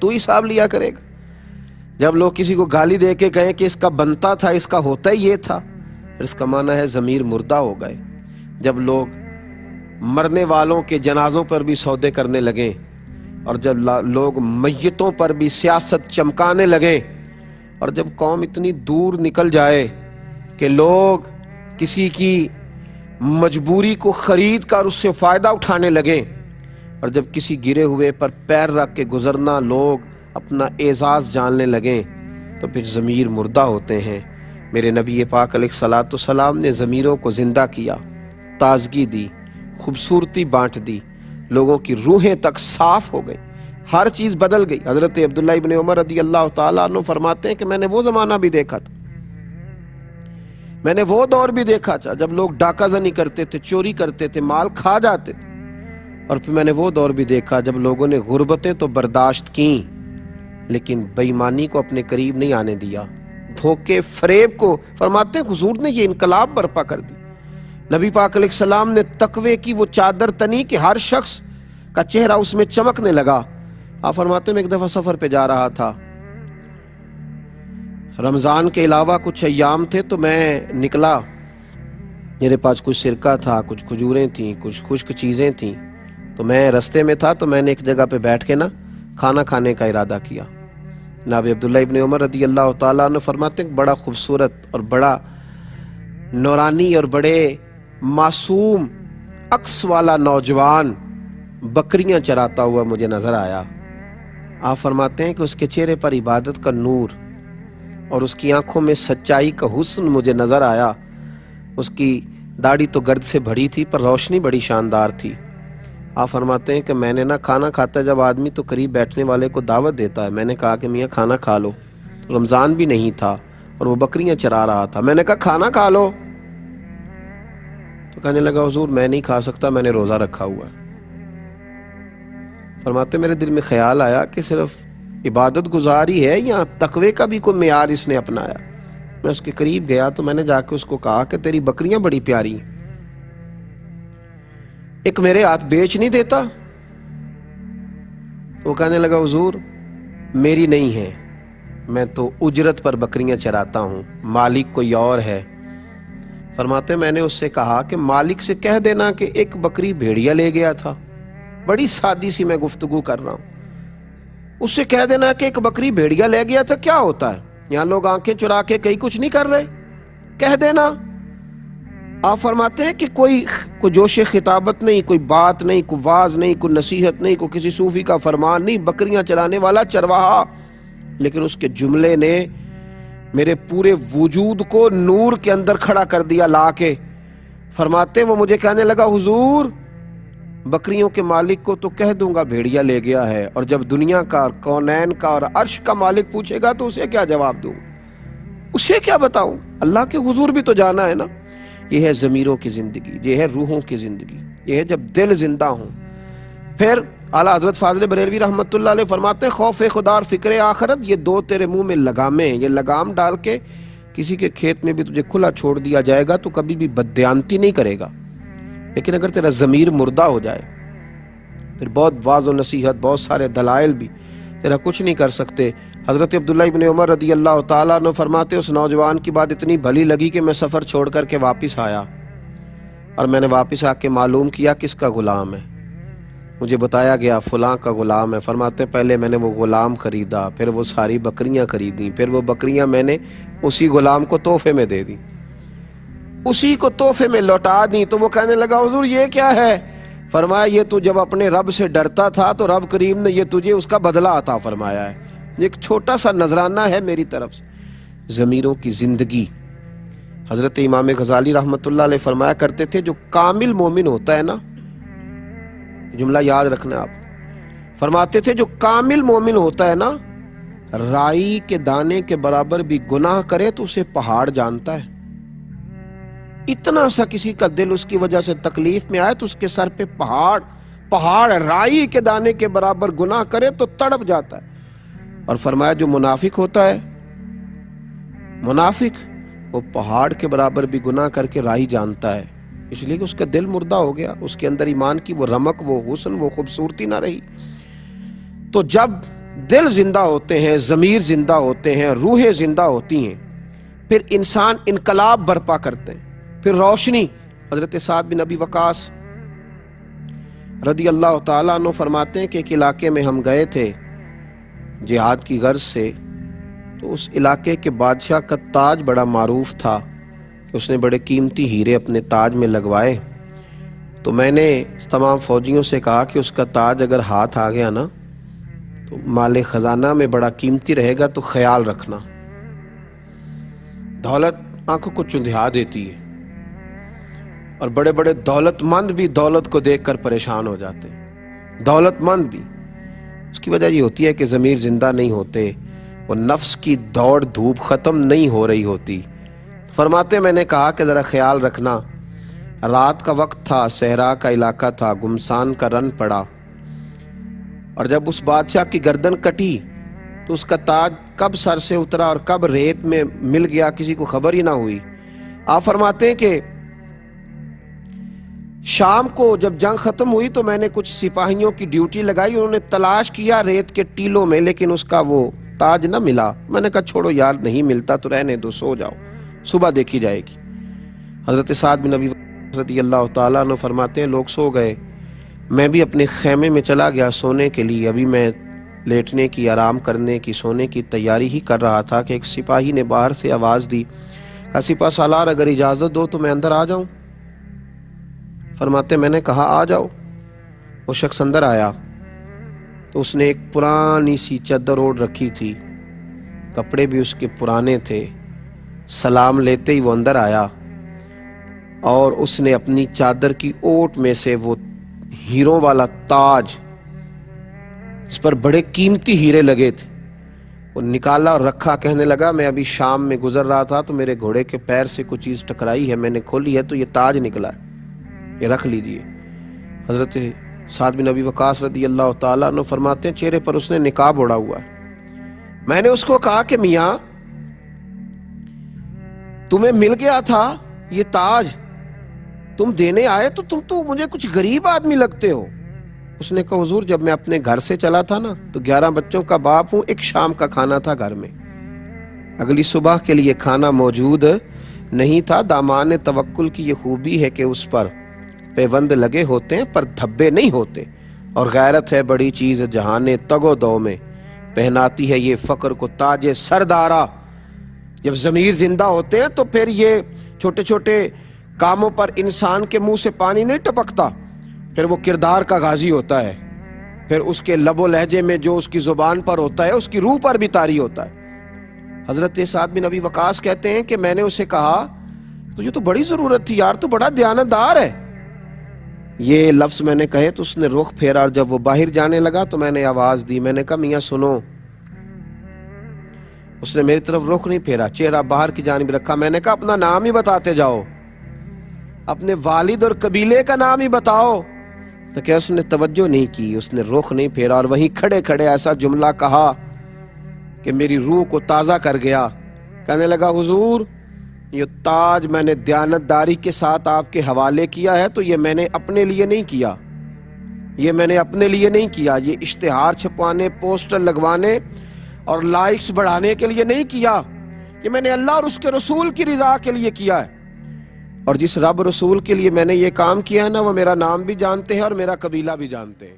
تو حساب لیا کرے گا۔ جب لوگ کسی کو گالی دے کے کہیں کہ اس کا بنتا تھا، اس کا ہوتا ہی یہ تھا، اس کا معنی ہے ضمیر مردہ ہو گئے۔ جب لوگ مرنے والوں کے جنازوں پر بھی سودے کرنے لگیں، اور جب لوگ میتوں پر بھی سیاست چمکانے لگیں، اور جب قوم اتنی دور نکل جائے کہ لوگ کسی کی مجبوری کو خرید کر اس سے فائدہ اٹھانے لگیں، اور جب کسی گرے ہوئے پر پیر رکھ کے گزرنا لوگ اپنا اعزاز جاننے لگیں، تو پھر ضمیر مردہ ہوتے ہیں۔ میرے نبی پاک علیہ الصلوۃ والسلام نے ضمیروں کو زندہ کیا، تازگی دی، خوبصورتی بانٹ دی، لوگوں کی روحیں تک صاف ہو گئی، ہر چیز بدل گئی۔ حضرت عبداللہ ابن عمر رضی اللہ تعالیٰ عنہ فرماتے ہیں کہ میں نے وہ زمانہ بھی دیکھا تھا، میں نے وہ دور بھی دیکھا تھا جب لوگ ڈاکہ زنی کرتے تھے، چوری کرتے تھے، مال کھا جاتے تھے، اور پھر میں نے وہ دور بھی دیکھا جب لوگوں نے غربتیں تو برداشت کیں لیکن بے ایمانی کو اپنے قریب نہیں آنے دیا، دھوکے فریب کو۔ فرماتے ہیں حضور نے یہ انقلاب برپا کر دی۔ نبی پاک علیہ السلام نے تقوی کی وہ چادر تنی کہ ہر شخص کا چہرہ اس میں چمکنے لگا۔ آپ فرماتے ہیں میں ایک دفعہ سفر پہ جا رہا تھا، رمضان کے علاوہ کچھ ایام تھے، تو میں نکلا، میرے پاس کچھ سرکہ تھا، کچھ کھجوریں تھیں، کچھ خشک چیزیں تھیں، تو میں رستے میں تھا، تو میں نے ایک جگہ پہ بیٹھ کے کھانا کھانے کا ارادہ کیا۔ جناب عبداللہ ابن عمر رضی اللہ تعالیٰ عنہ فرماتے ہیں بڑا خوبصورت اور بڑا نورانی اور بڑے معصوم عکس والا نوجوان بکریاں چراتا ہوا مجھے نظر آیا۔ آپ فرماتے ہیں کہ اس کے چہرے پر عبادت کا نور اور اس کی آنکھوں میں سچائی کا حسن مجھے نظر آیا۔ اس کی داڑھی تو گرد سے بھری تھی پر روشنی بڑی شاندار تھی۔ آپ فرماتے ہیں کہ میں نے کھانا کھاتا جب آدمی تو قریب بیٹھنے والے کو دعوت دیتا ہے، میں نے کہا کہ میاں کھانا کھا لو، رمضان بھی نہیں تھا اور وہ بکریاں چرا رہا تھا، میں نے کہا کھانا کھا لو، تو کہنے لگا حضور میں نہیں کھا سکتا، میں نے روزہ رکھا ہوا ہے۔ فرماتے میرے دل میں خیال آیا کہ صرف عبادت گزاری ہے یا تقوی کا بھی کوئی معیار اس نے اپنایا۔ میں اس کے قریب گیا تو میں نے جا کے اس کو کہا کہ تیری بکریاں بڑی پیاری ہیں، ایک میرے ہاتھ بیچ نہیں دیتا؟ تو وہ کہنے لگا حضور میری نہیں ہے، میں تو اجرت پر بکریاں چراتا ہوں، مالک کوئی اور ہے۔ فرماتے میں نے اس سے کہا کہ مالک سے کہہ دینا کہ ایک بکری بھیڑیا لے گیا تھا، بڑی سادی سی میں گفتگو کر رہا ہوں، اس سے کہہ دینا کہ ایک بکری بھیڑیا لے گیا تھا، کیا ہوتا ہے؟ یہاں لوگ آنکھیں چرا کے کہیں کچھ نہیں کر رہے، کہہ دینا۔ آپ فرماتے ہیں کہ کوئی جوش خطابت نہیں، کوئی بات نہیں، کوئی واز نہیں، کوئی نصیحت نہیں، کوئی کسی صوفی کا فرمان نہیں، بکریاں چرانے والا چرواہا، لیکن اس کے جملے نے میرے پورے وجود کو نور کے اندر کھڑا کر دیا لا کے۔ فرماتے وہ مجھے کہنے لگا حضور بکریوں کے مالک کو تو کہہ دوں گا بھیڑیا لے گیا ہے، اور جب دنیا کا، کونین کا اور عرش کا مالک پوچھے گا تو اسے کیا جواب دوں، اسے کیا بتاؤں؟ اللہ کے حضور بھی تو جانا ہے نا۔ یہ ہے ضمیروں کی زندگی، یہ ہے روحوں کی زندگی، یہ ہے جب دل زندہ ہوں۔ پھر اعلیٰ حضرت فاضل بریلوی رحمۃ اللہ علیہ فرماتے ہیں خوف خدا اور فکر آخرت یہ دو تیرے منہ میں لگامیں ہیں، یہ لگام ڈال کے کسی کے کھیت میں بھی تجھے کھلا چھوڑ دیا جائے گا تو کبھی بھی بددیانتی نہیں کرے گا، لیکن اگر تیرا ضمیر مردہ ہو جائے پھر بہت واضح و نصیحت، بہت سارے دلائل بھی تیرا کچھ نہیں کر سکتے۔ حضرت عبداللہ ابن عمر رضی اللہ تعالیٰ عنہ فرماتے اس نوجوان کی بات اتنی بھلی لگی کہ میں سفر چھوڑ کر کے واپس آیا، اور میں نے واپس آ کے معلوم کیا کس کا غلام ہے۔ مجھے بتایا گیا فلاں کا غلام ہے۔ فرماتے پہلے میں نے وہ غلام خریدا، پھر وہ ساری بکریاں خریدیں، پھر وہ بکریاں میں نے اسی غلام کو تحفے میں دے دیں، اسی کو تحفے میں لوٹا دیں۔ تو وہ کہنے لگا حضور یہ کیا ہے؟ فرمایا یہ تو جب اپنے رب سے ڈرتا تھا تو رب کریم نے یہ تجھے اس کا بدلہ عطا فرمایا ہے، ایک چھوٹا سا نذرانہ ہے میری طرف سے۔ ضمیروں کی زندگی۔ حضرت امام غزالی رحمۃ اللہ علیہ فرمایا کرتے تھے جو کامل مومن ہوتا ہے نا، جملہ یاد رکھنا آپ، فرماتے تھے جو کامل مومن ہوتا ہے نا، رائی کے دانے کے برابر بھی گناہ کرے تو اسے پہاڑ جانتا ہے۔ اتنا سا کسی کا دل اس کی وجہ سے تکلیف میں آئے تو اس کے سر پہ پہاڑ رائی کے دانے کے برابر گناہ کرے تو تڑپ جاتا ہے۔ اور فرمایا جو منافق ہوتا ہے، منافق وہ پہاڑ کے برابر بھی گناہ کر کے رائی جانتا ہے، اس لیے کہ اس کا دل مردہ ہو گیا، اس کے اندر ایمان کی وہ رمق، وہ حسن، وہ خوبصورتی نہ رہی۔ تو جب دل زندہ ہوتے ہیں، ضمیر زندہ ہوتے ہیں، روحیں زندہ ہوتی ہیں، پھر انسان انقلاب برپا کرتے ہیں، پھر روشنی۔ حضرت سعد بن ابی وقاص رضی اللہ تعالیٰ عنہ فرماتے ہیں کہ ایک علاقے میں ہم گئے تھے جہاد کی غرض سے، تو اس علاقے کے بادشاہ کا تاج بڑا معروف تھا کہ اس نے بڑے قیمتی ہیرے اپنے تاج میں لگوائے۔ تو میں نے تمام فوجیوں سے کہا کہ اس کا تاج اگر ہاتھ آ گیا نا تو مال خزانہ میں بڑا قیمتی رہے گا، تو خیال رکھنا۔ دولت آنکھوں کو چندھا دیتی ہے، اور بڑے بڑے دولت مند بھی دولت کو دیکھ کر پریشان ہو جاتے ہیں، دولت مند بھی۔ اس کی وجہ یہ ہوتی ہے کہ ضمیر زندہ نہیں ہوتے، وہ نفس کی دوڑ دھوپ ختم نہیں ہو رہی ہوتی۔ فرماتے میں نے کہا کہ ذرا خیال رکھنا، رات کا وقت تھا، صحرا کا علاقہ تھا، گمسان کا رن پڑا، اور جب اس بادشاہ کی گردن کٹی تو اس کا تاج کب سر سے اترا اور کب ریت میں مل گیا کسی کو خبر ہی نہ ہوئی۔ آپ فرماتے ہیں کہ شام کو جب جنگ ختم ہوئی تو میں نے کچھ سپاہیوں کی ڈیوٹی لگائی، انہوں نے تلاش کیا ریت کے ٹیلوں میں، لیکن اس کا وہ تاج نہ ملا۔ میں نے کہا چھوڑو یار، نہیں ملتا تو رہنے دو، سو جاؤ، صبح دیکھی جائے گی۔ حضرت سعد بن ابی وقاص رضی اللہ تعالیٰ عنہ فرماتے ہیں لوگ سو گئے، میں بھی اپنے خیمے میں چلا گیا سونے کے لیے۔ ابھی میں لیٹنے کی، آرام کرنے کی، سونے کی تیاری ہی کر رہا تھا کہ ایک سپاہی نے باہر سے آواز دی، کہا سپہ سالار اگر اجازت دو تو میں اندر آ جاؤں۔ فرماتے میں نے کہا آ جاؤ۔ وہ شخص اندر آیا تو اس نے ایک پرانی سی چادر اوڑھ رکھی تھی، کپڑے بھی اس کے پرانے تھے۔ سلام لیتے ہی وہ اندر آیا اور اس نے اپنی چادر کی اوٹ میں سے وہ ہیروں والا تاج، اس پر بڑے قیمتی ہیرے لگے تھے، وہ نکالا اور رکھا۔ کہنے لگا میں ابھی شام میں گزر رہا تھا تو میرے گھوڑے کے پیر سے کچھ چیز ٹکرائی ہے، میں نے کھولی ہے تو یہ تاج نکلا ہے، یہ رکھ لیجئے۔ حضرت سعد بن ابی وقاص رضی اللہ تعالیٰ عنہ فرماتے ہیں چہرے پر اس نے نقاب اوڑھا ہوا ہے۔ میں نے اس کو کہا کہ میاں تمہیں مل گیا تھا یہ تاج، تم دینے آئے تو تم تو مجھے کچھ غریب آدمی لگتے ہو۔ اس نے کہا حضور جب میں اپنے گھر سے چلا تھا نا تو 11 بچوں کا باپ ہوں، ایک شام کا کھانا تھا گھر میں، اگلی صبح کے لیے کھانا موجود نہیں تھا۔ دامان توکل کی یہ خوبی ہے کہ اس پر پیوند لگے ہوتے ہیں پر دھبے نہیں ہوتے، اور غیرت ہے بڑی چیز جہان تگ و دو میں، پہناتی ہے یہ فقر کو تاج سردارا۔ جب ضمیر زندہ ہوتے ہیں تو پھر یہ چھوٹے چھوٹے کاموں پر انسان کے منہ سے پانی نہیں ٹپکتا، پھر وہ کردار کا غازی ہوتا ہے، پھر اس کے لب و لہجے میں جو اس کی زبان پر ہوتا ہے اس کی روح پر بھی طاری ہوتا ہے۔ حضرت سعد بن ابی وقاص کہتے ہیں کہ میں نے اسے کہا تجھے تو بڑی ضرورت تھی یار، تو بڑا دیانتدار ہے۔ یہ لفظ میں نے کہے تو اس نے رخ پھیرا، اور جب وہ باہر جانے لگا تو میں نے آواز دی، میں نے کہا میاں سنو۔ اس نے میری طرف رخ نہیں پھیرا، چہرہ باہر کی جانب رکھا۔ میں نے کہا اپنا نام ہی بتاتے جاؤ، اپنے والد اور قبیلے کا نام ہی بتاؤ۔ تو کیا اس نے توجہ نہیں کی، اس نے رخ نہیں پھیرا، اور وہیں کھڑے کھڑے ایسا جملہ کہا کہ میری روح کو تازہ کر گیا۔ کہنے لگا حضور یہ تاج میں نے دیانتداری کے ساتھ آپ کے حوالے کیا ہے، تو یہ میں نے اپنے لیے نہیں کیا، یہ میں نے اپنے لیے نہیں کیا، یہ اشتہار چھپوانے، پوسٹر لگوانے اور لائکس بڑھانے کے لیے نہیں کیا، یہ میں نے اللہ اور اس کے رسول کی رضا کے لیے کیا ہے۔ اور جس رب رسول کے لیے میں نے یہ کام کیا ہے نا، وہ میرا نام بھی جانتے ہیں اور میرا قبیلہ بھی جانتے ہیں۔